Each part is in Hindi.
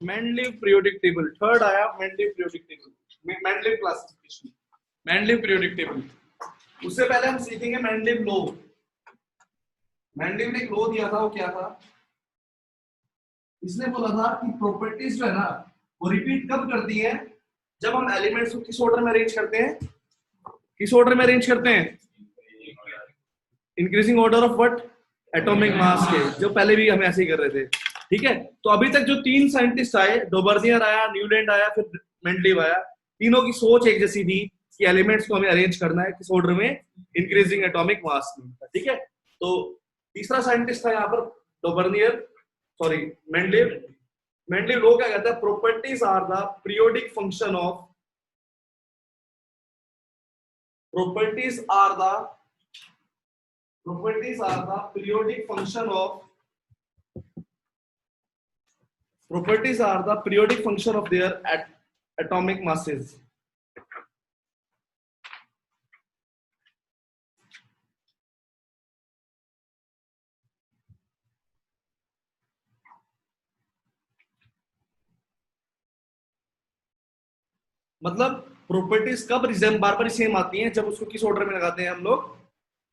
मेंडलीव पीरियोडिक टेबल, थर्ड आया Mendeleev periodic table, Mendeleev classification, Mendeleev periodic table. उससे पहले हम सीखेंगे मेंडलीव लॉ। मेंडलीव ने एक लॉ दिया था, वो क्या था? इसने बोला था कि प्रॉपर्टीज जो है ना वो रिपीट कब करती है, जब हम एलिमेंट्स को किस ऑर्डर में अरेंज करते हैं, किस ऑर्डर में अरेंज करते हैं? Increasing order of what? Atomic mass के, जो पहले भी हम ऐसे ही कर रहे थे। ठीक है, तो अभी तक जो तीन साइंटिस्ट आए, डोबर्नियर आया, न्यूलैंड आया, फिर मेंडलीव आया, तीनों की सोच एक जैसी थी कि एलिमेंट्स को हमें अरेंज करना है किस ऑर्डर में? इंक्रीजिंग एटॉमिक मास में। ठीक है, तो तीसरा साइंटिस्ट था यहाँ पर Dobereiner, sorry Mendeleev. Mendeleev law क्या कहता है? Properties are the periodic function of, properties are the periodic function of, properties are the periodic function of their atomic masses. मतलब प्रॉपर्टीज कब बार बार सेम आती हैं? जब उसको किस ऑर्डर में लगाते हैं हम लोग?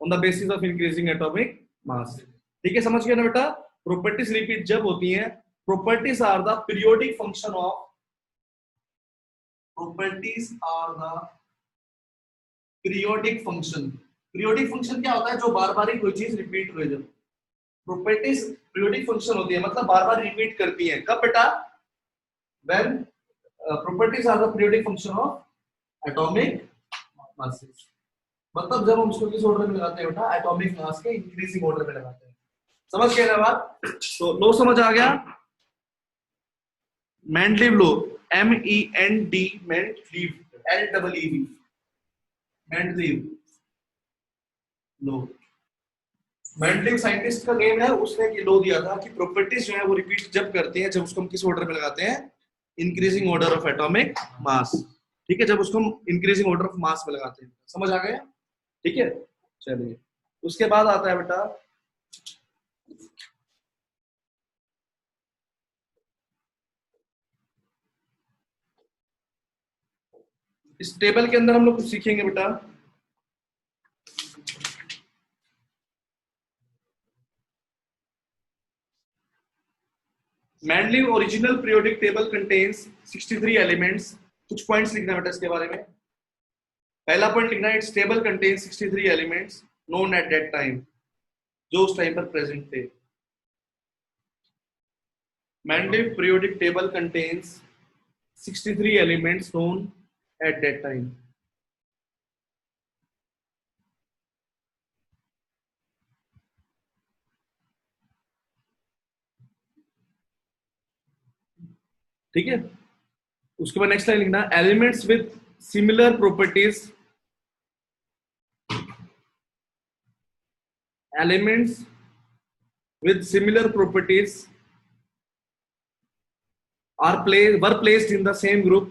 On the basis of increasing atomic mass. ठीक है, समझ गए ना बेटा? प्रॉपर्टीज रिपीट जब होती हैं, properties are the periodic function of, properties are the periodic function. Periodic function क्या होता है? जो बार बार ही कोई चीज रिपीट हो। जब प्रॉपर्टीज पीरियोडिक फंक्शन होती है मतलब बार बार रिपीट करती है, कब बेटा? When properties are the periodic function of atomic masses। मतलब जब हम उसको किस ऑर्डर में लगाते हैं बेटा? एटॉमिक मास के इंक्रीजिंग ऑर्डर में लगाते हैं। समझ गए ना बात? तो लो समझ आ गया? मेंडलीव लो, MEND मेंडलीव, LEEV, मेंडलीव लो। मेंडलीव साइंटिस्ट का नेम है, उसने ये लो दिया था कि प्रॉपर्टीज जो है वो रिपीट जब करती हैं, जब उसको हम किस ऑर्डर में लगाते हैं? Increasing order of atomic mass. ठीक है, जब उसको हम इंक्रीजिंग ऑर्डर ऑफ मास में लगाते हैं। समझ आ गया? ठीक है, चलिए उसके बाद आता है बेटा इस टेबल के अंदर हम लोग कुछ सीखेंगे बेटा। Mendeleev original periodic table contains 63 elements. कुछ पॉइंट्स लिखना बेटा इसके बारे में। पहला पॉइंट लिखना है, it's table contains 63 elements known at that time, जो उस टाइम पर प्रेजेंट थे। Mendeleev periodic table contains 63 elements known at that time. ठीक है, उसके बाद नेक्स्ट लाइन लिखना, elements with similar properties, elements with similar properties were placed in the same group,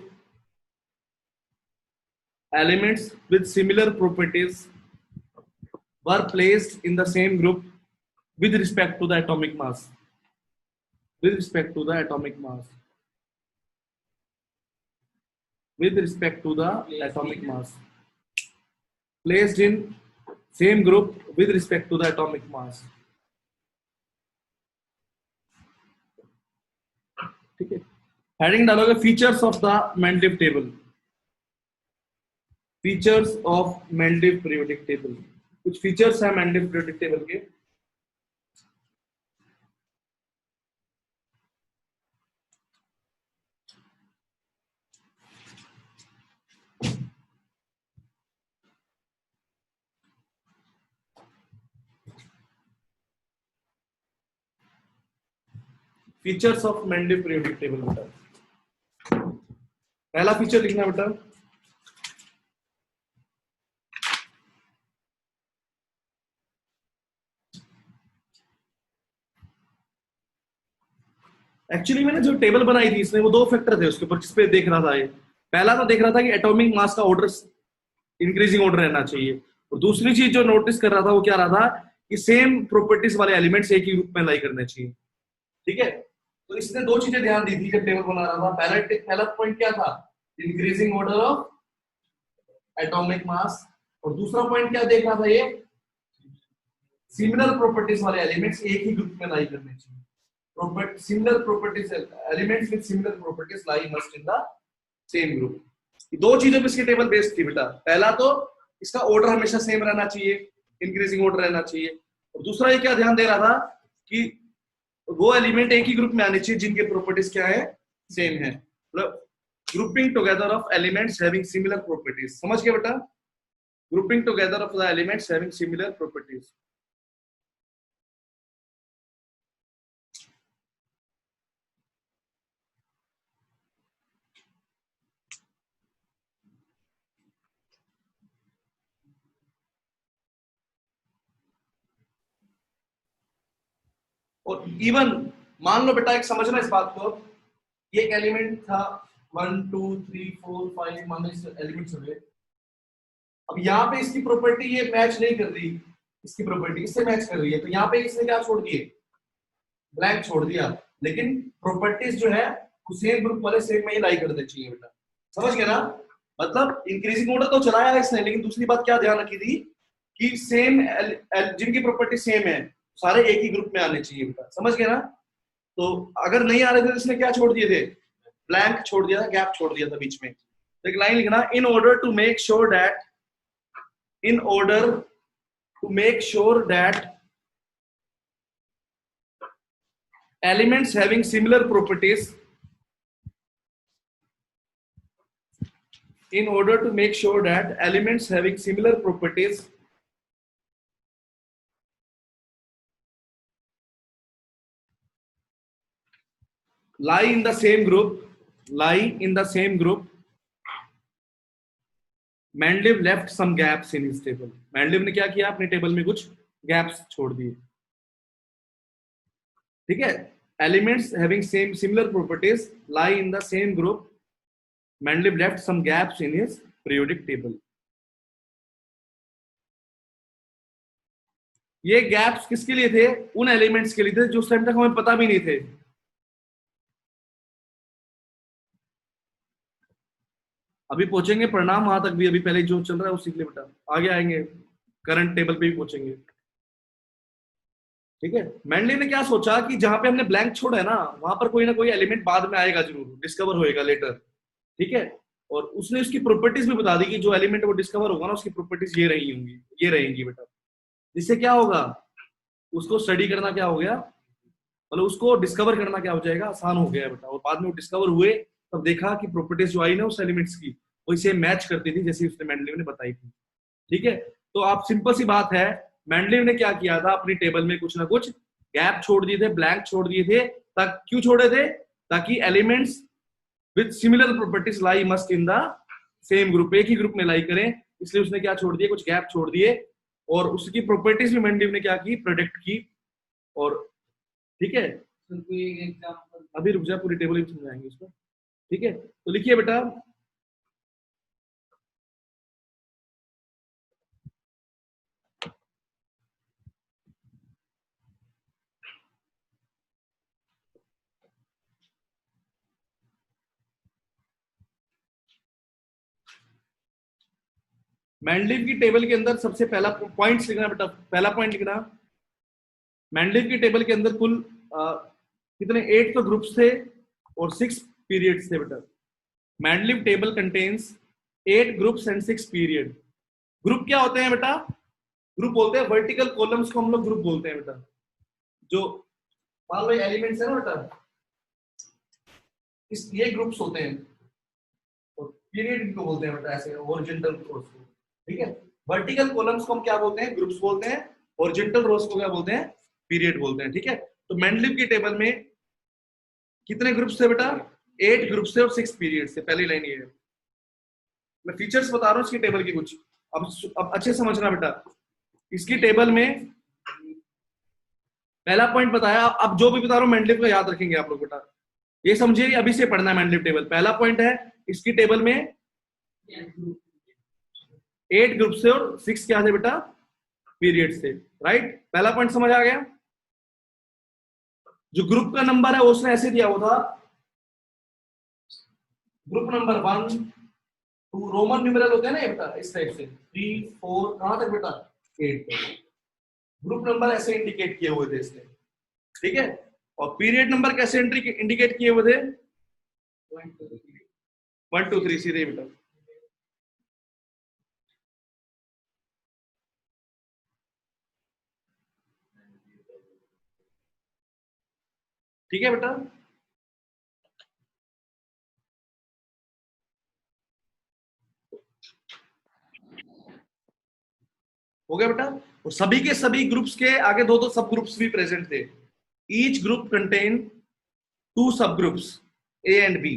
elements with similar properties were placed in the same group with respect to the atomic mass, with respect to the atomic mass, with respect to the atomic mass, placed in same group with respect to the atomic mass। ठीक है, हेडिंग डालोगे features of the Mendeleev table, features of Mendeleev periodic table. कुछ फीचर्स है मेंडलीव पीरियोडिक टेबल के। Features of Mendeleev periodic table बेटा, पहला फीचर लिखना बेटा, एक्चुअली मैंने जो टेबल बनाई थी इसमें वो दो फैक्टर थे उसके ऊपर जिस पे देख रहा था। ये पहला तो देख रहा था कि एटॉमिक मास का ऑर्डर इंक्रीजिंग ऑर्डर रहना चाहिए, और दूसरी चीज जो नोटिस कर रहा था वो क्या रहा था कि सेम प्रॉपर्टीज वाले एलिमेंट्स एक ही ग्रुप में लाई करने चाहिए। ठीक है, तो इसने दो चीजें ध्यान दी थी जब टेबल बना रहा था। पहला पॉइंट क्या था, increasing order of atomic mass, और दूसरा पॉइंट क्या देख रहा था ये, सिमिलर प्रॉपर्टीज वाले एलिमेंट्स एक ही ग्रुप में लाई करने चाहिए। Similar properties elements with similar properties lie must in the same group. दो चीजों पे इसकी टेबल बेस्ड थी बेटा। पहला तो इसका ऑर्डर हमेशा सेम रहना चाहिए, इंक्रीजिंग ऑर्डर रहना चाहिए, और दूसरा ये क्या ध्यान दे रहा था कि वो एलिमेंट एक ही ग्रुप में आने चाहिए जिनके प्रॉपर्टीज क्या है, सेम है। मतलब grouping together of elements having similar properties, समझ गए बेटा? Grouping together of the elements having similar properties. और इवन मान लो बेटा, एक समझना इस बात को, ये एक एलिमेंट था 1 2 3 4 5, मान लो इस एलिमेंट्स हो गए। अब यहाँ पे इसकी प्रॉपर्टी ये मैच नहीं कर रही, इसकी प्रॉपर्टी इससे मैच कर रही है, तो यहाँ पे इसने क्या छोड़ दिए, ब्लैंक छोड़ दिया। लेकिन प्रॉपर्टीज जो है सेम ग्रुप वाले सेम में ही लाई करने चाहिए बेटा, समझ गए ना? मतलब इंक्रीजिंग ऑर्डर तो चलाया इसने, लेकिन दूसरी बात क्या ध्यान रखी थी कि सेम जिनकी प्रॉपर्टी सेम है सारे एक ही ग्रुप में आने चाहिए बेटा, समझ गए ना? तो अगर नहीं आ रहे थे तो इसने क्या छोड़ दिए थे, ब्लैंक छोड़ दिया था, गैप छोड़ दिया था बीच में। तो एक लाइन लिखना, in order to make sure that, in order to make sure that elements having similar properties, in order to make sure that elements having similar properties lie in the same group, Mendeleev left some gaps in his table. Mendeleev ने क्या किया, अपने टेबल में कुछ गैप्स छोड़ दिए, ठीक है? Elements having same similar properties lie in the same group, Mendeleev left some gaps in his periodic table. ये गैप्स किसके लिए थे? उन एलिमेंट्स के लिए थे जो उस टाइम तक हमें पता भी नहीं थे। अभी पहुंचेंगे परिणाम, वहां तक भी अभी पहले जो चल रहा है वो सीख ले बेटा, आगे आएंगे करंट टेबल पे भी पहुंचेंगे, ठीक है? मैंडलिव ने क्या सोचा कि जहां पे हमने ब्लैंक छोड़ा है ना, वहां पर कोई ना कोई एलिमेंट बाद में आएगा, जरूर डिस्कवर होएगा लेटर, ठीक है? और उसने उसकी प्रॉपर्टीज भी बता दी कि जो एलिमेंट वो डिस्कवर होगा ना, उसकी प्रॉपर्टीज ये रही होंगी, ये रहेंगी बेटा। जिससे क्या होगा, उसको स्टडी करना क्या हो गया, मतलब उसको डिस्कवर करना क्या हो जाएगा, आसान हो गया बेटा। और बाद में वो डिस्कवर हुए तब देखा कि प्रॉपर्टीज जो आई ना उस एलिमेंट्स की, वो इसे मैच करती थी जैसे उसने मैंडलिव ने बताई थी, ठीक है? तो आप सिंपल सी बात है, मैंडलिव ने क्या किया था, अपनी टेबल में कुछ ना कुछ गैप छोड़ दिए थे, ब्लैंक छोड़ दिए थे। क्यों छोड़े थे? ताकि elements with similar properties lie must in the same group, एक ही ग्रुप में लाई करें, इसलिए उसने क्या छोड़ दिए, कुछ गैप छोड़ दिए। और उसकी प्रॉपर्टीज भी मैंडलिव ने क्या की, प्रोडक्ट की। और ठीक है, अभी रुक जा, पूरी टेबल समझाएंगे इसको, ठीक है? तो लिखिए बेटा, मैंडलिव की टेबल के अंदर सबसे पहला पॉइंट्स लिखना बेटा, पहला पॉइंट लिखना, मैंडलिव की टेबल के अंदर कुल कितने 8 तो ग्रुप्स थे और 6 पीरियड्स थे बेटा। Mendeleev table contains 8 groups and 6 period. Group क्या होते हैं बेटा? ग्रुप बोलते हैं वर्टिकल कॉलम्स को, हम लोग ग्रुप बोलते हैं बेटा। जो मान लो एलिमेंट्स है ना बेटा, इस ये ग्रुप्स होते हैं, और पीरियड इनको बोलते हैं बेटा ऐसे हॉरिजॉन्टल रोज को, ठीक है? वर्टिकल कॉलम्स को हम क्या बोलते हैं? ग्रुप्स बोलते हैं। हॉरिजॉन्टल रोज को क्या बोलते हैं? पीरियड बोलते हैं, ठीक है? तो मैंडलिव की टेबल में कितने ग्रुप्स थे बेटा? 8 ग्रुप्स थे और 6 पीरियड्स थे। पहली लाइन ये है, मैं फीचर्स बता रहा हूँ इसकी टेबल की कुछ, अब अच्छे समझना बेटा। इसकी टेबल में पहला पॉइंट बताया, अब जो भी बता रहा हूँ मैंडलिव का याद रखेंगे आप लोग बेटा, ये समझिए, अभी से पढ़ना है मैंडलिव टेबल। पहला पॉइंट है, इसकी टेबल में 8 ग्रुप से और 6 क्या थे बेटा? पीरियड से, राइट? पहला पॉइंट समझ आ गया? जो ग्रुप का नंबर है उसने ऐसे दिया हुआ था, ग्रुप नंबर 1 2, रोमन न्यूमेरल होते हैं ना ये बेटा, इस टाइप से 3 4 कहां तक बेटा 8, ग्रुप नंबर ऐसे इंडिकेट किए हुए थे इसने, ठीक है। और पीरियड नंबर कैसे इंडिकेट किए हुए थे, 1 2 3 सीधे बेटा, ठीक है बेटा। हो गया बेटा। और सभी के सभी ग्रुप्स के आगे दो दो सब ग्रुप्स भी प्रेजेंट थे। ईच ग्रुप कंटेन 2 सब ग्रुप्स ए एंड बी।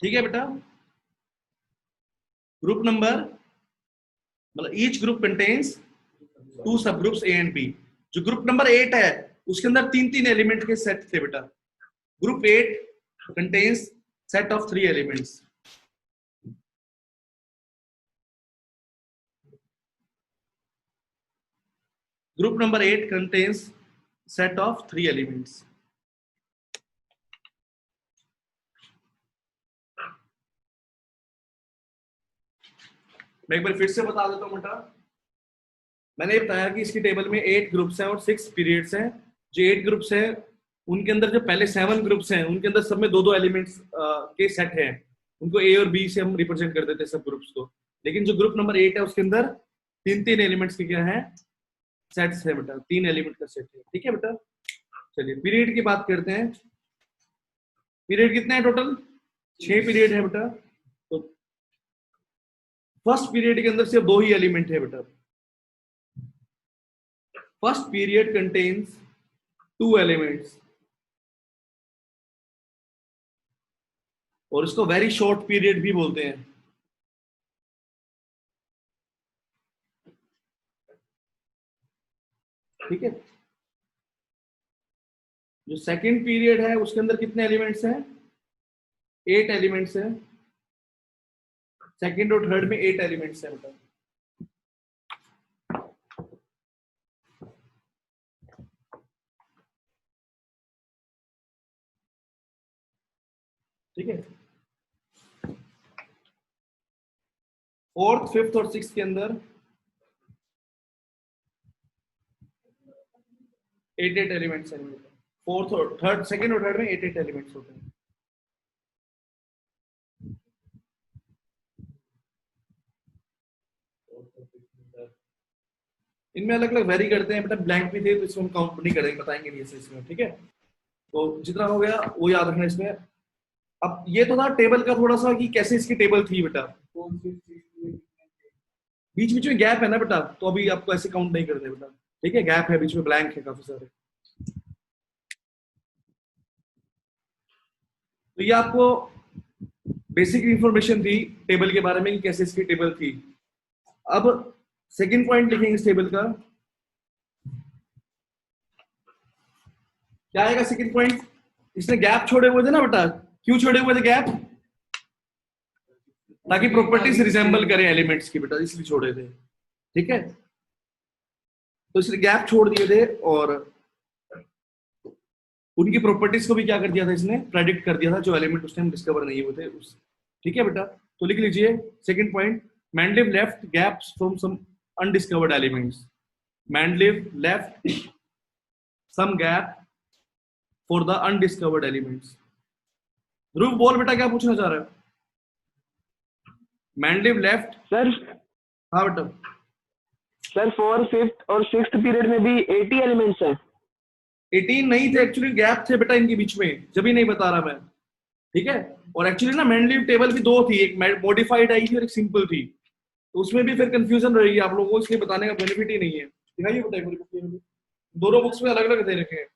ठीक है बेटा। ग्रुप नंबर मतलब ईच ग्रुप कंटेन्स 2 सब ग्रुप्स ए एंड बी। जो ग्रुप नंबर 8 है उसके अंदर 3 एलिमेंट के सेट थे बेटा। Group 8 contains set of 3 elements. Group number 8 contains set of 3 elements. मैं एक बार फिर से बता देता हूं बेटा। मैंने बताया कि इसकी टेबल में 8 ग्रुप्स हैं और 6 पीरियड्स हैं। जो 8 ग्रुप्स हैं उनके अंदर जो पहले 7 ग्रुप्स हैं उनके अंदर सब में दो दो एलिमेंट्स के सेट हैं। उनको ए और बी से हम रिप्रेजेंट कर देते हैं सब ग्रुप्स को। लेकिन जो ग्रुप नंबर 8 है उसके अंदर 3 एलिमेंट्स के क्या है, सेट्स है बेटा। 3 एलिमेंट का सेट है, ठीक है बेटा। चलिए पीरियड की बात करते हैं। पीरियड कितने हैं टोटल, 6 पीरियड है बेटा। तो फर्स्ट पीरियड के अंदर सिर्फ 2 ही एलिमेंट है बेटा। फर्स्ट पीरियड कंटेन्स 2 एलिमेंट्स और इसको वेरी शॉर्ट पीरियड भी बोलते हैं। ठीक है। जो सेकंड पीरियड है उसके अंदर कितने एलिमेंट्स हैं, 8 एलिमेंट्स हैं। सेकंड और थर्ड में 8 एलिमेंट्स हैं बेटा। ठीक है। फोर्थ फिफ्थ और सिक्स्थ के अंदर 8 एलिमेंट्स हैं। फोर्थ और थर्ड, सेकंड और थर्ड में 8 एलिमेंट्स होते हैं। इनमें अलग अलग वेरी करते हैं बेटा। ब्लैंक भी थे तो इसमें हम काउंट नहीं करेंगे, बताएंगे नहीं इसमें। ठीक है। तो जितना हो गया वो याद रखना इसमें। अब ये तो था टेबल का थोड़ा सा कि कैसे इसकी टेबल थी बेटा। बीच बीच में गैप है ना बेटा, तो अभी आपको ऐसे काउंट नहीं करते बेटा। ठीक है, गैप है बीच में, ब्लैंक है काफी सारे। तो ये आपको बेसिक इंफॉर्मेशन थी टेबल के बारे में कि कैसे इसकी टेबल थी। अब सेकंड पॉइंट लिखेंगे इस टेबल का। क्या आएगा सेकंड पॉइंट, इसने गैप छोड़े हुए थे ना बेटा। क्यों छोड़े हुए थे गैप, ताकि प्रॉपर्टीज रिजेंबल करें एलिमेंट्स की बेटा, इसलिए छोड़े थे। ठीक है। तो इसने गैप छोड़ दिए थे और उनकी प्रॉपर्टीज को भी क्या कर दिया था, इसने प्रेडिक्ट कर दिया था, जो एलिमेंट उस टाइम डिस्कवर नहीं हुए थे उस। ठीक है बेटा। तो लिख लीजिए second point, Mendeleev left gaps from some undiscovered elements. Mendeleev left some gap for the undiscovered elements. Dhruv बोल बेटा, क्या पूछना चाह रहा है। Mendeleev left sir. हाँ बेटा। सर 4th 5th और 6th पीरियड में भी 80 एलिमेंट्स हैं। 18 नहीं थे एक्चुअली, गैप थे बेटा इनके बीच में, जब ही नहीं बता रहा मैं। ठीक है। और एक्चुअली ना मैंडलिव टेबल भी 2 थी, एक मॉडिफाइड आई थी और एक सिंपल थी। तो उसमें भी फिर कंफ्यूजन रहेगी आप लोगों को, इसलिए बताने का बेनिफिट ही नहीं है। दिखाइए बेटा मेरी बुक में, दोनों बुक्स में अलग अलग दे रखे हैं।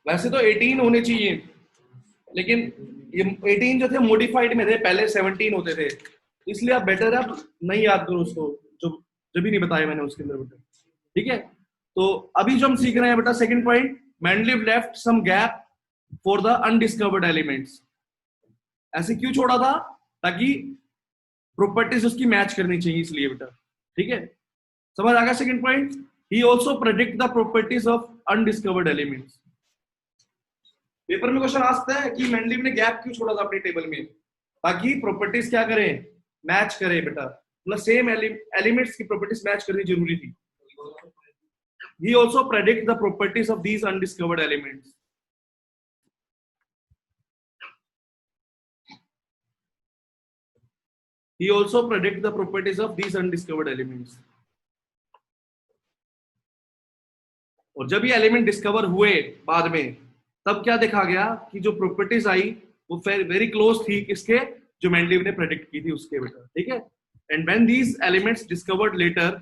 वैसे तो 18 होने चाहिए, लेकिन ये 18 जो थे मॉडिफाइड में थे, पहले 17 होते थे। इसलिए आप बेटर है आप नहीं याद करो उसको, जो जो भी नहीं बताया मैंने उसके अंदर बेटा। ठीक है, तो अभी जो हम सीख रहे हैं बेटा second point, Mendeleev left some gap for the undiscovered elements. ऐसे क्यों छोड़ा था? ताकि प्रॉपर्टीज उसकी मैच करनी चाहिए इसलिए बेटा। ठीक है, समझ आ गया second point. He also predict the properties of undiscovered elements. Paper में क्वेश्चन आ सकता है कि मेंडलीव ने गैप क्यों छोड़ा था अपने टेबल में? ताकि प्रॉपर्टीज क्या करें, मैच करें बेटा, मतलब सेम एलिमेंट्स की प्रॉपर्टीज मैच करनी जरूरी थी। He also predict the properties of these undiscovered elements. He also predict the properties of these undiscovered elements. और जब ये एलिमेंट डिस्कवर हुए बाद में, तब क्या देखा गया कि जो प्रॉपर्टीज आई वो वेरी क्लोज थी किसके, जो मेंडलीव ने प्रेडिक्ट की थी उसके बेटा। ठीक है, and when these elements discovered letter,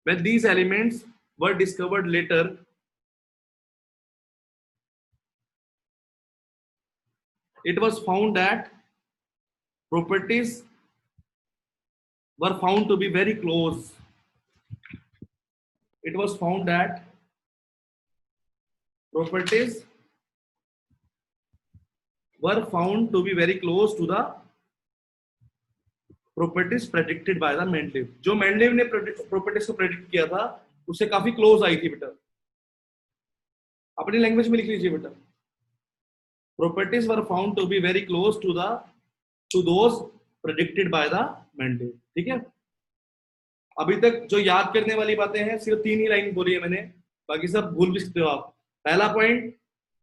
when these elements were discovered later, it was found that properties were found to be very close. It was found that properties were found to be very close to the properties predicted by the Mendeleev. जो मेंडलीव ने प्रॉपर्टीज को प्रेडिक्ट किया था उससे काफी क्लोज आई थी बेटा। अपनी लैंग्वेज में लिख लीजिए बेटा, properties were found to be very close to those predicted by the Mendeleev। ठीक है, अभी तक जो याद करने वाली बातें हैं सिर्फ 3 ही लाइन बोली है मैंने, बाकी सब भूल भी सकते हो आप। पहला पॉइंट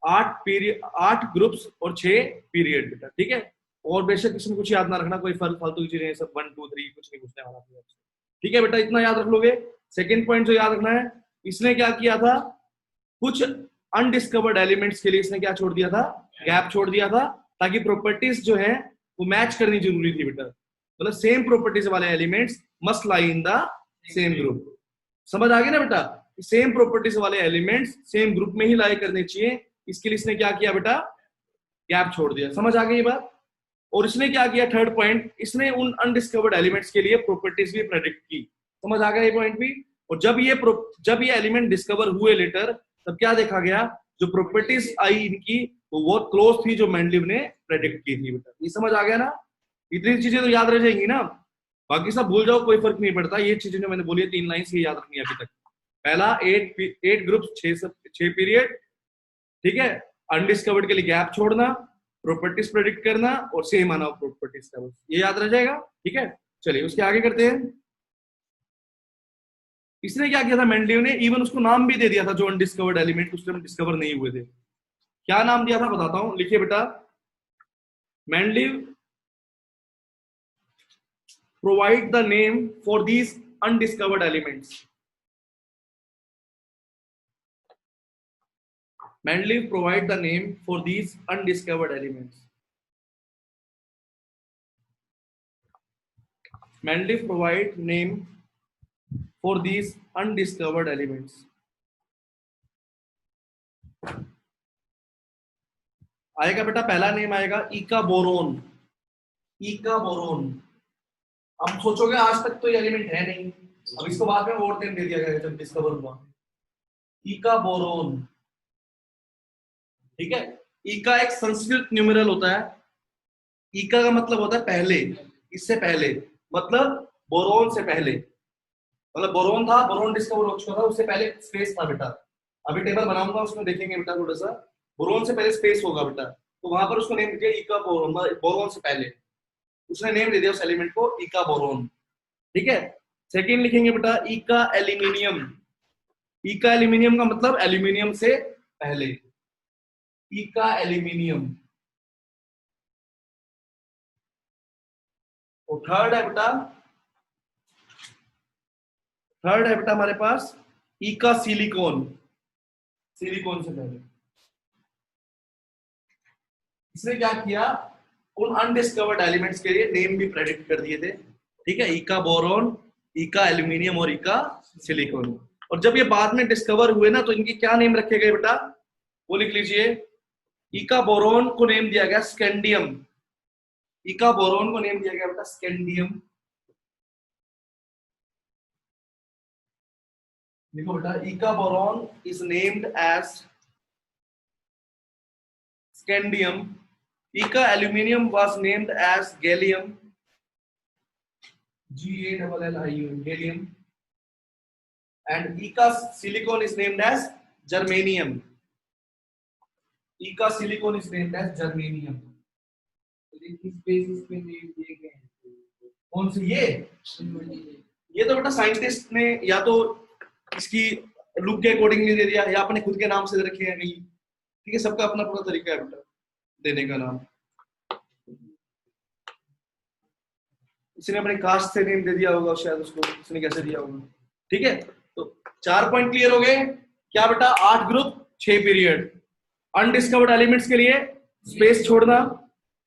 8 ग्रुप्स और 6 पीरियड बेटा। ठीक है, और बेशक किसी कुछ याद ना रखना, कोई फालतू की चीजें सब 1 2 3 कुछ नहीं पूछने वाला। ठीक है बेटा, इतना याद रख लोगे। सेकंड पॉइंट जो याद रखना है, इसने क्या किया था, कुछ अनडिस्कवर्ड एलिमेंट्स के लिए इसने क्या छोड़ दिया था, गैप छोड़ दिया था, ताकि प्रॉपर्टीज जो है वो मैच करनी जरूरी थी बेटा। मतलब सेम प्रॉपर्टीज वाले elements must lie in the same group. समझ आ गया ना बेटा, सेम प्रॉपर्टीज वाले एलिमेंट्स सेम ग्रुप में ही लाई करने चाहिए, इसके लिए इसने क्या किया बेटा, गैप छोड़ दिया। समझ आ गई ये बात। और इसने क्या किया, थर्ड पॉइंट, इसने उन अनडिस्कवर्ड एलिमेंट्स के लिए प्रॉपर्टीज भी प्रेडिक्ट की। समझ आ गया ये पॉइंट भी। और जब ये एलिमेंट डिस्कवर हुए लेटर, तब क्या देखा गया, जो प्रॉपर्टीज आई इनकी वो बहुत क्लोज थी जो मेंडलीव ने प्रेडिक्ट की थी बेटा। ये समझ आ गया ना, इतनी चीजें तो याद रह जाएंगी ना, बाकी सब भूल जाओ कोई फर्क नहीं पड़ता। ये चीजें जो मैंने बोली है 3 लाइन से याद रखनी है अभी तक। पहला 8 ग्रुप 6 पीरियड। ठीक है, अनडिस्कवर्ड के लिए गैप छोड़ना, प्रॉपर्टीज प्रेडिक्ट करना और सेम आना प्रॉपर्टीज का, ये याद रह जाएगा। ठीक है, चलिए उसके आगे करते हैं। इसने क्या किया था मेंडलीव ने, इवन उसको नाम भी दे दिया था जो अनडिस्कवर्ड एलिमेंट उस टाइम डिस्कवर नहीं हुए थे। क्या नाम दिया था बताता हूं, लिखिए बेटा। Mendeleev provide the name for these undiscovered elements. Mendeleev provide the name for these undiscovered elements. Mendeleev provide name for these undiscovered elements. आएगा बेटा, पहला नेम आएगा ईका बोरोन। ईका बोरोन। अब सोचोगे आज तक तो ये एलिमेंट है नहीं, अब इसको बाद में और नेम दे दिया गया जब डिस्कवर हुआ। ईका बोरोन। ठीक है, ईका एक संस्कृत न्यूमेरल होता है। ईका का मतलब होता है पहले, इससे पहले, मतलब बोरोन से पहले। मतलब बोरोन था, बोरोन डिस्कवर हो चुका था, उससे पहले स्पेस था बेटा। अभी टेबल बनाऊंगा उसमें देखेंगे बेटा थोड़ा सा, बोरोन से पहले स्पेस होगा बेटा, तो वहां पर उसको नेम दिया ईका बोरोन, बोरोन से पहले उसने नेम दे दिया उस एलिमेंट को ईका बोरोन। ठीक है, सेकेंड लिखेंगे बेटा ईका एल्यूमिनियम। ईका एल्यूमिनियम का मतलब एल्यूमिनियम से पहले, ईका एल्यूमिनियम। और थर्ड है बेटा हमारे पास ईका सिलिकॉन। सिलिकॉन से पहले इसने क्या किया, उन अनडिस्कवर्ड एलिमेंट्स के लिए नेम भी प्रेडिक्ट कर दिए थे। ठीक है, ईका बोरोन, ईका एल्यूमिनियम और ईका सिलिकॉन। और जब ये बाद में डिस्कवर हुए ना, तो इनके क्या नेम रखे गए बेटा, वो लिख लीजिए। ईका बोरोन को नेम दिया गया स्कैंडियम। इका बोरोन को नेम दिया गया बेटा स्कैंडियम। देखो बेटा, eka boron is named as scandium, eka aluminium was named as gallium, GALLIUM, gallium, and Ica silicon is named as germanium. Ica silicon is named as germanium. इस बेसिस पे नेम दिए गए हैं। कौन सी ये तो बेटा साइंटिस्ट ने या तो इसकी लुक के अकॉर्डिंगली दे दिया या अपने खुद के नाम से दे रखे हैं नहीं, ठीक है, सबका अपना अपना तरीका है बेटा देने का नाम। इसने अपने कास्ट से नेम दे दिया होगा शायद, उसको इसने कैसे दिया होगा, ठीक है। तो 4 पॉइंट क्लियर हो गए क्या बेटा? 8 ग्रुप 6 पीरियड। अनडिस्कवर्ड एलिमेंट्स के लिए स्पेस छोड़ना,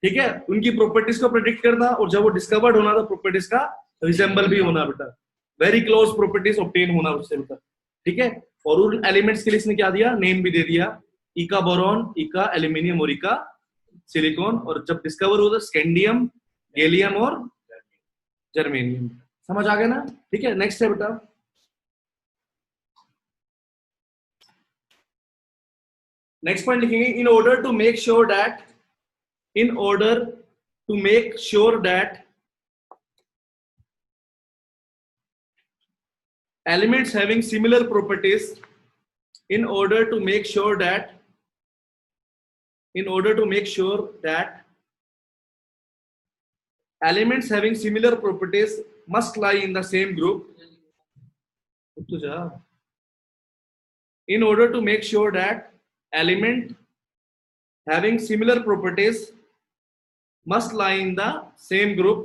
ठीक है, उनकी प्रॉपर्टीज को प्रेडिक्ट करना, और जब वो डिस्कवर्ड होना तो प्रॉपर्टीज का रिजेंबल भी होना बेटा, वेरी क्लोज प्रॉपर्टीज ऑब्टेन होना उससे बेटा, ठीक है। और उन एलिमेंट्स के लिए इसने क्या दिया? नेम भी दे दिया, इका बोरॉन, इका एल्यूमिनियम और इका सिलिकॉन। और जब डिस्कवर हुआ तो स्कैंडियम, गैलियम और जर्मेनियम। समझ आ गया ना? ठीक है, नेक्स्ट है बेटा, नेक्स्ट पॉइंट लिखेंगे, in order to make sure that, in order to make sure that elements having similar properties, in order to make sure that elements having similar properties must lie in the same group. In order to make sure that element having similar properties must lie in the same group,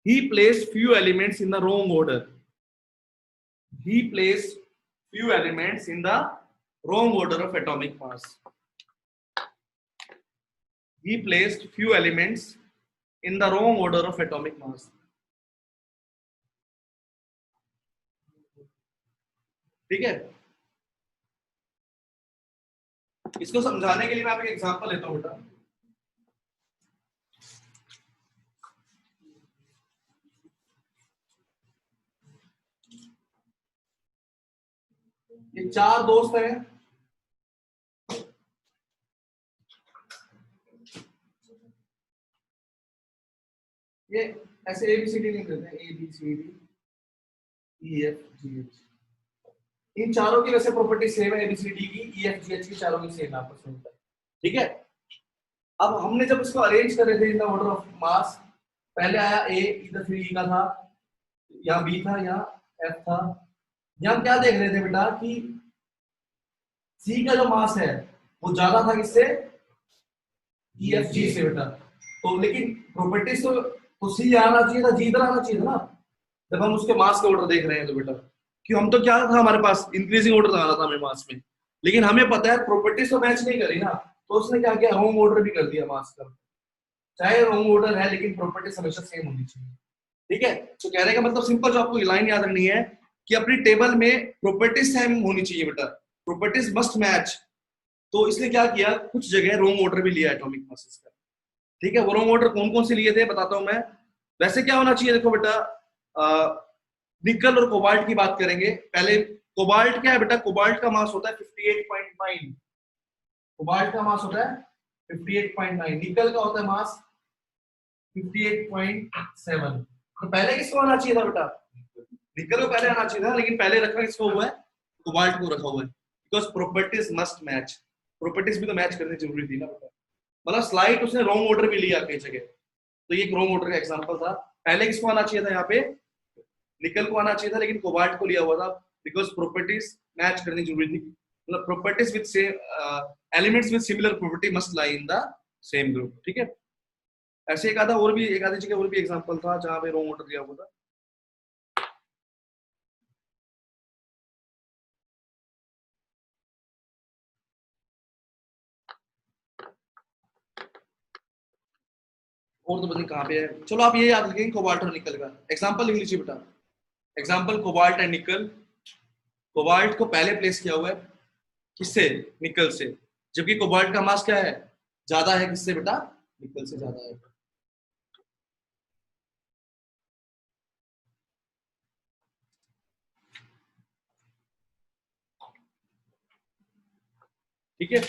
he placed few elements in the wrong order. He placed few elements in the wrong order of atomic mass. He placed few elements in the wrong order of atomic mass. ठीक है, इसको समझाने के लिए मैं आपको एग्जांपल लेता हूं बेटा। ये 4 दोस्त हैं, ये ऐसे ABCD नहीं करते, ABCD EFGH, इन चारों की वैसे प्रॉपर्टी सेम है, ABCD की, EFGH की चारों की सेम है आपस में, ठीक है। अब हमने जब इसको अरेंज कर रहे थे in the order of mass, पहले आया A, इधर फिर E का था, यहाँ B था, यहाँ F था। यहाँ क्या देख रहे थे बेटा कि C का जो मास है वो ज्यादा था किससे? EFG से बेटा। तो लेकिन प्रॉपर्टीज तो C आना चाहिए था, G इधर आना चाहिए था ना, जब हम उसके मास का ऑर्डर देख रहे हैं तो बेटा, क्यों हम तो क्या था हमारे पास इंक्रीजिंग ऑर्डर आ रहा था हमें मास में, लेकिन हमें पता है प्रॉपर्टीज तो मैच नहीं करी ना, तो उसने क्या किया? रॉन्ग ऑर्डर भी कर दिया मास का। चाहे रॉन्ग ऑर्डर है लेकिन प्रॉपर्टीज हमेशा सेम होनी चाहिए, ठीक है। तो कहने का मतलब सिंपल, जो आपको लाइन याद रखनी है कि अपनी टेबल में प्रॉपर्टीज सेम होनी चाहिए बेटा, प्रॉपर्टीज मस्ट मैच। तो इसने क्या किया? कुछ जगह रॉन्ग ऑर्डर भी लिया एटॉमिक मासेस का, ठीक है। वो रॉन्ग ऑर्डर कौन कौन से लिए थे बताता हूं मैं। वैसे क्या होना चाहिए, देखो बेटा, निकल और कोबाल्ट की बात करेंगे पहले। कोबाल्ट क्या है बेटा? कोबाल्ट का मास होता है 58.9, कोबाल्ट का मास होता है 58.9, निकल का होता है मास 58.7। तो पहले किसको आना चाहिए था बेटा? निकल को पहले आना चाहिए था, लेकिन पहले रखा किसको हुआ है? कोबाल्ट को रखा हुआ है, because properties must match. Properties भी तो मैच करनी जरूरी थी ना बेटा, मतलब स्लाइड उसने रॉन्ग ऑर्डर भी लिया कई जगह, तो ये रॉन्ग ऑर्डर का एग्जांपल था। पहले किसको आना चाहिए था? यहाँ पे निकल को आना चाहिए था, लेकिन कोबाल्ट को लिया हुआ था, बिकॉज प्रॉपर्टीज मैच करनी जरूरी थी, मतलब properties with same elements with similar property must lie in the same group, ठीक है। ऐसे एक आधा और भी, एक आधी जगह और भी एग्जांपल था जहां पे रॉन्ग ऑर्डर दिया हुआ था। और तो पता नहीं कहाँ पे है। चलो आप ये याद रखेंगे, कोबाल्ट और निकल का एग्जांपल लिख लीजिए बेटा। एग्जांपल कोबाल्ट एंड निकल। कोबाल्ट को पहले प्लेस किया हुआ है किससे? निकल से, जबकि कोबाल्ट का मास क्या है? ज्यादा है किससे बेटा, निकल से ज्यादा है। ठीक है,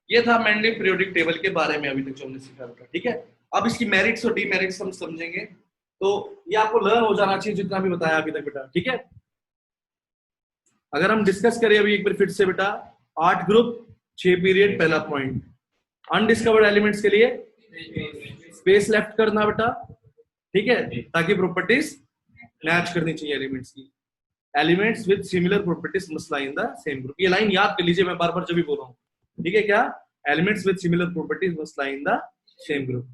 ये था मेंडली पीरियोडिक टेबल के बारे में अभी तक जो हमने सीखा था। ठीक है, अब इसकी मेरिट्स और डीमेरिट्स हम समझेंगे, तो ये आपको लर्न हो जाना चाहिए जितना भी बताया अभी तक बेटा। ठीक है, अगर हम डिस्कस करें अभी एक बार फिर से बेटा, 8 ग्रुप 6 पीरियड, पहला पॉइंट। अनडिस्कवर्ड एलिमेंट्स के लिए स्पेस लेफ्ट करना बेटा, ठीक है, ताकि प्रॉपर्टीज मैच करनी चाहिए एलिमेंट्स की। Elements with similar properties must lie in the same group, ये लाइन याद कर लीजिए, मैं बार बार जब भी बोल रहा हूँ। ठीक है, क्या elements with similar properties must lie in the same group.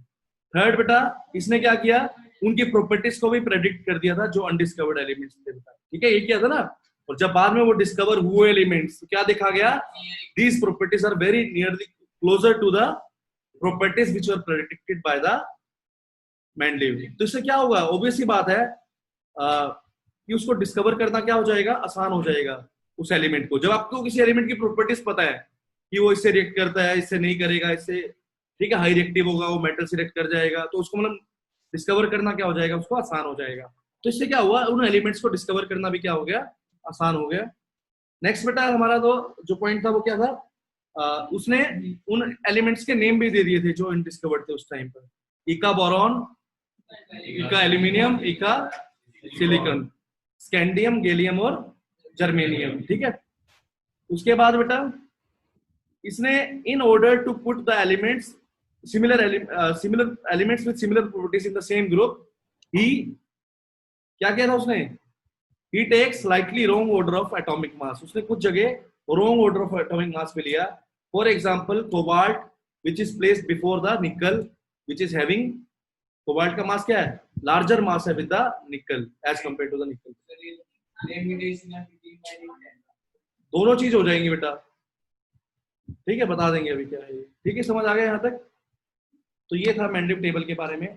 Third बेटा, इसने क्या किया, उनकी प्रॉपर्टीज को भी प्रेडिक्ट कर दिया था जो अनडिस्कवर्ड एलिमेंट्स थे बेटा। ठीक है, ये किया था ना, और जब बाद में वो डिस्कवर हुए एलिमेंट्स, तो क्या देखा गया, these properties are very nearly closer to the properties which were predicted by the Mendeleev. तो इससे क्या होगा, ऑब्वियस ही बात है कि उसको डिस्कवर करना क्या हो जाएगा, आसान हो जाएगा उस एलिमेंट को। जब आपको किसी एलिमेंट की प्रॉपर्टीज पता है कि वो इससे रिएक्ट करता है, इससे नहीं करेगा, इससे ठीक है हाई रिएक्टिव होगा, वो मेटल से रिएक्ट कर जाएगा, तो उसको मतलब डिस्कवर करना क्या हो जाएगा, उसको आसान हो जाएगा। तो इससे क्या हुआ, उन एलिमेंट्स को डिस्कवर करना भी क्या हो गया, आसान हो गया। नेक्स्ट बेटा हमारा तो जो पॉइंट था वो क्या था, उसने उन एलिमेंट्स के नेम भी दे दिए थे जो अनडिस्कवर्ड थे उस टाइम पर। इका boron, eka aluminium, eka silicon, scandium, gallium और जर्मेनियम। ठीक है, उसके बाद बेटा इसने in order to put the elements similar elements with similar properties in the same group, ही क्या किया था उसने, he takes slightly wrong order of atomic mass, उसने कुछ जगह wrong order of atomic mass में लिया। For example, cobalt which is placed before the nickel which is having, cobalt का मास क्या है, larger mass है with the nickel as compared to the nickel। दोनों चीज हो जाएंगी बेटा, ठीक है, बता देंगे अभी क्या है। ठीक है, समझ आ गया यहाँ तक। तो ये था मेंडलीव टेबल के बारे में।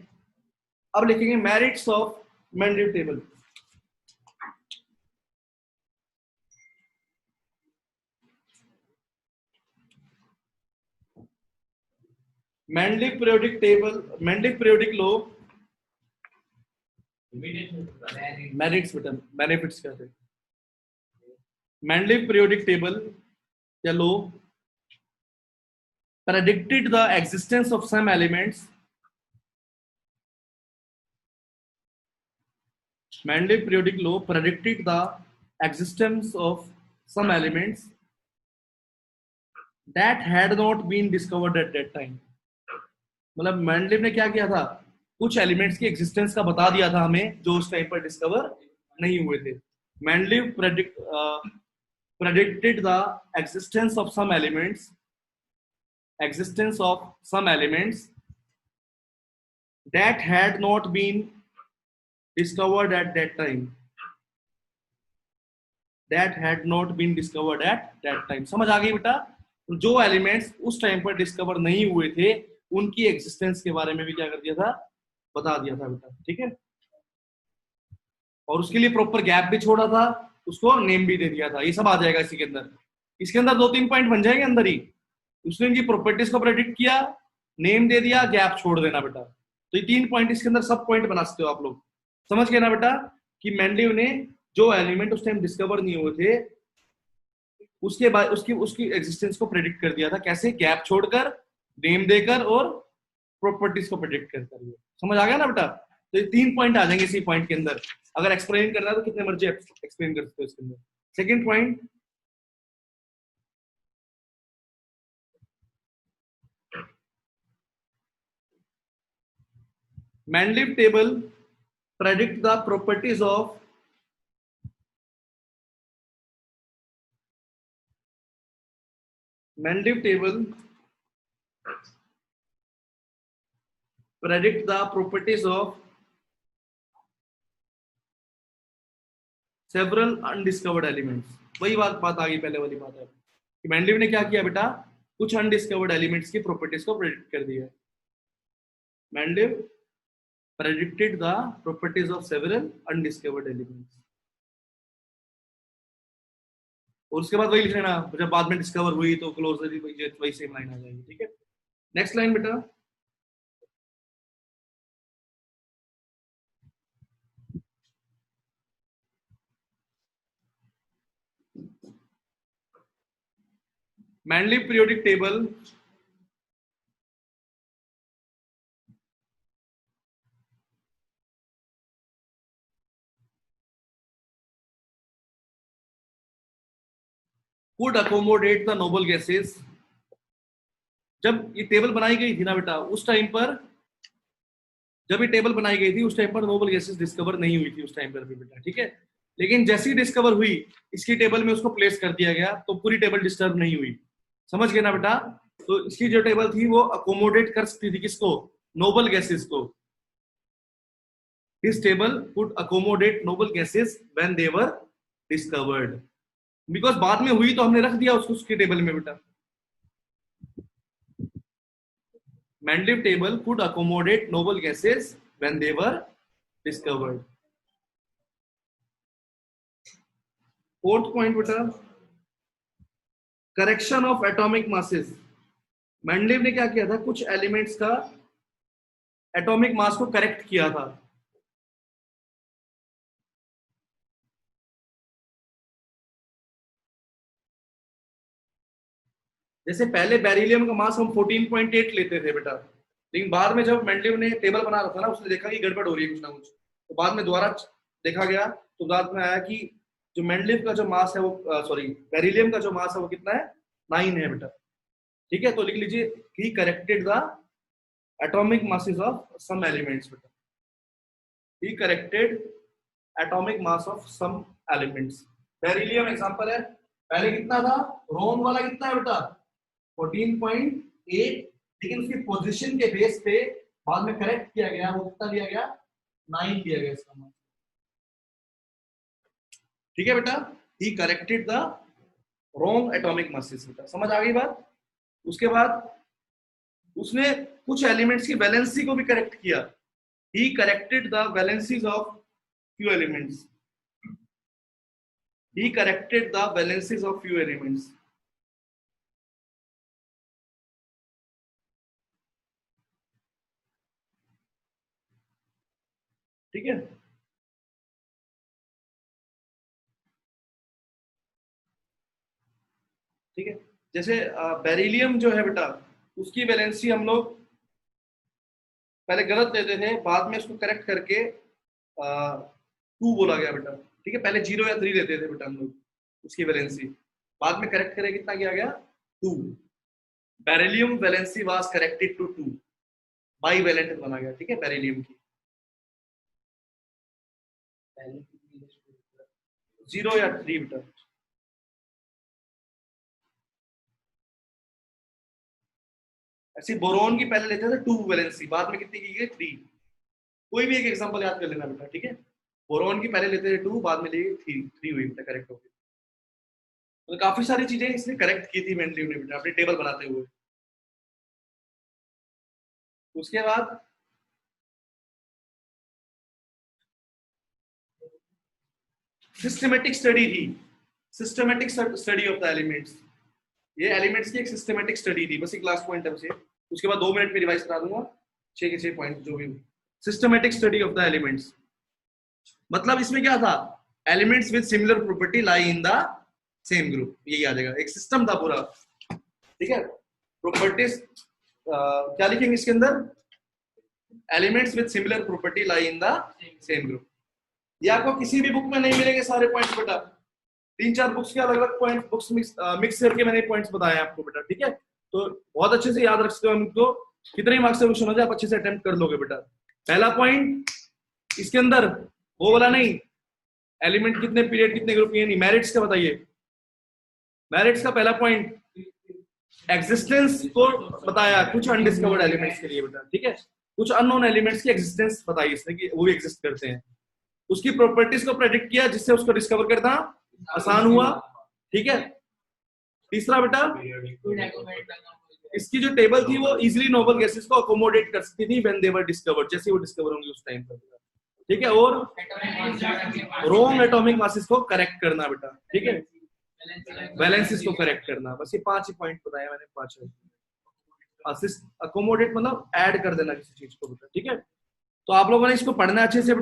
अब लिखेंगे merits of Mendeleev table. Mendeleev periodic table, Mendeleev periodic law, merits बेटा, बेनिफिट्स क्या थे। मेंडलीव पीरियोडिक टेबल या law predicted the existence of some elements, Mendeleev periodic law predicted the existence of some elements that had not been discovered at that time। मतलब मेंडलीव ने क्या किया था, कुछ एलिमेंट्स की एग्जिस्टेंस का बता दिया था हमें जो उस टाइम पर डिस्कवर नहीं हुए थे। Mendeleev predicted the existence of some elements that had not been discovered at that time, समझ आ गई बेटा। जो एलिमेंट्स उस टाइम पर डिस्कवर नहीं हुए थे उनकी एग्जिस्टेंस के बारे में भी क्या कर दिया था, बता दिया था बेटा। ठीक है, और उसके लिए प्रॉपर गैप भी छोड़ा था, उसको नेम भी दे दिया था। ये सब आ जाएगा इसी के अंदर। इसके अंदर 2-3 पॉइंट बन जाएंगे अंदर ही। उसने इनकी प्रॉपर्टीज को प्रेडिक्ट किया, नेम दे दिया, गैप छोड़ देना बेटा। तो ये 3 पॉइंट इसके अंदर सब पॉइंट बना सकते हो आप लोग। समझ गए ना बेटा कि मेंडलीव ने जो एलिमेंट उस टाइम डिस्कवर नहीं हुए थे उसके बाद उसकी एग्जिस्टेंस को प्रेडिक्ट कर दिया था। कैसे, गैप छोड़कर, नेम देकर और प्रॉपर्टीज को प्रेडिक्ट कर। समझ आ गया ना बेटा। तो ये 3 पॉइंट आ जाएंगे इसी पॉइंट के अंदर। अगर एक्सप्लेन करना है तो कितने मर्जी एक्सप्लेन कर सकते हो इसके अंदर। Second point, Mendeleev table predict the properties of Mendeleev table predict the properties of several undiscovered elements। वही बात आ गई, पहले वाली बात है कि मेंडलीव ने क्या किया बेटा, कुछ अनडिस्कवर्ड एलिमेंट्स की प्रॉपर्टीज को प्रेडिक्ट कर दिया। Mendeleev predicted the properties of several undiscovered elements। और उसके बाद वही लिख लेना, जब बाद में डिस्कवर हुई तो क्लोजर वही सेम लाइन आ जाएगी। ठीक है, नेक्स्ट लाइन बेटा। Mendeleev periodic table could accommodate the noble gases। जब ये टेबल बनाई गई थी ना बेटा, उस टाइम पर, जब ये टेबल बनाई गई थी उस टाइम पर नोबल गैसेस डिस्कवर नहीं हुई थी उस टाइम पर भी बेटा। ठीक है, लेकिन जैसी डिस्कवर हुई इसकी टेबल में उसको प्लेस कर दिया गया तो पूरी टेबल डिस्टर्ब नहीं हुई। समझ गए ना बेटा? तो इसकी जो टेबल थी वो अकोमोडेट कर सकती थी किसको? नोबल गैसेस को। This table could accommodate noble gases when they were discovered। Because बाद में हुई तो हमने रख दिया उसको उसकी टेबल में बेटा। Mendeleev table could accommodate noble gases when they were discovered। Fourth point बेटा, correction of atomic masses. Mendeleev ने क्या किया था? कुछ एलिमेंट्स का एटॉमिक मास को करेक्ट किया था। जैसे पहले बेरिलियम का मास हम 14.8 लेते थे बेटा, लेकिन बाद में जब मेंडलीव ने टेबल बना रहा था ना, उसने देखा कि गड़बड़ हो रही है कुछ ना कुछ, तो बाद में दोबारा देखा गया तो बाद में आया कि जो मेंडलीव का जो मास है वो सॉरी बेरिलियम का जो मास है वो कितना है? 9 है बेटा। ठीक है, तो लिख लीजिए he corrected the atomic masses of some elements बेटा। He corrected atomic mass of some elements. Beryllium example है, पहले कितना था? रोम वाला कितना है बेटा? 14.8, लेकिन उसकी पोजीशन के बेस पे बाद में करेक्ट किया गया, वो कितना दिया गया? 9 दिया गया इसका मास। ठीक है बेटा, he corrected the wrong atomic masses बेटा। समझ आ गई बात? उसके बाद उसने कुछ एलिमेंट्स की वैलेंसी को भी करेक्ट किया। He corrected the valencies of few elements. He corrected the valencies of few elements. ठीक है, ठीक है। जैसे बेरिलियम जो है बेटा, उसकी वैलेंसी हम लोग पहले गलत लेते थे, बाद में उसको करेक्ट करके 2 बोला गया बेटा। ठीक है, पहले 0 या 3 लेते थे बेटा हम लोग उसकी वैलेंसी, बाद में करेक्ट करके कितना किया गया? 2। Beryllium valency was corrected to 2, bivalent बना गया। ठीक है, बेरिलियम की 0 या 3 बेटा। ऐसे बोरोन की पहले लेते थे 2 वैलेंसी, बाद में कितनी की गई? 3। कोई भी एक एग्जांपल याद कर लेना बेटा। ठीक है, बोरोन की पहले लेते थे 2, बाद में लिए 3 हुई बेटा, करेक्ट हो गई। तो काफी सारी चीजें इसने करेक्ट की थी मेंडलीव ने बेटा अपनी टेबल बनाते हुए। उसके बाद सिस्टमेटिक स्टडी थी, systematic study of the elements. ये एलिमेंट्स की एक सिस्टमेटिक स्टडी थी, बस एक लास्ट पॉइंट है उसे, उसके बाद 2 मिनट में रिवाइज करा दूंगा 6 के 6 पॉइंट जो भी। Systematic study of the elements मतलब इसमें क्या था? Elements with similar property lie in the same group, यही आ जाएगा। एक सिस्टम था पूरा। ठीक है, प्रॉपर्टीज क्या लिखेंगे इसके अंदर? Elements with similar property lie in the same group. ये आपको किसी भी बुक में नहीं मिलेंगे सारे पॉइंट्स बेटा। 3-4 बुक्स के अलग अलग पॉइंट बुक्स मिक्स करके मैंने पॉइंट्स बताए आपको बेटा। ठीक है, तो बहुत अच्छे से याद रख सकते हो इनको, कितने मार्क्स से क्वेश्चन हो जाए आप अच्छे से अटेम्प्ट कर लोगे बेटा। पहला पॉइंट इसके अंदर वो वाला नहीं, एलिमेंट कितने पीरियड कितने ग्रुप, ये नहीं, मेरिट्स का बताइए। मेरिट्स का पहला पॉइंट एग्जिस्टेंस को बताया कुछ अनडिस्कवर्ड एलिमेंट्स के लिए बेटा। ठीक है, कुछ अननोन एलिमेंट्स की एग्जिस्टेंस बताई इसने कि वो भी एग्जिस्ट करते हैं। उसकी प्रॉपर्टीज को प्रेडिक्ट किया जिससे उसको डिस्कवर करना आसान हुआ। ठीक है, तीसरा बेटा इसकी जो टेबल थी वो इजीली नोबल गैसेस को अकोमोडेट कर सकती थी व्हेन दे वर डिस्कवर्ड, जैसे वो डिस्कवर होंगे उस टाइम पर। ठीक है, और रॉन्ग एटॉमिक मासेस को करेक्ट करना बेटा। ठीक है, वैलेंसिस को करेक्ट करना, बस ये 5 ही पॉइंट बताया मैंने, 5 असिस्ट, अकोमोडेट मतलब ऐड कर देना किसी चीज को, ठीक है। तो आप लोगों ने इसको पढ़ना अच्छे से।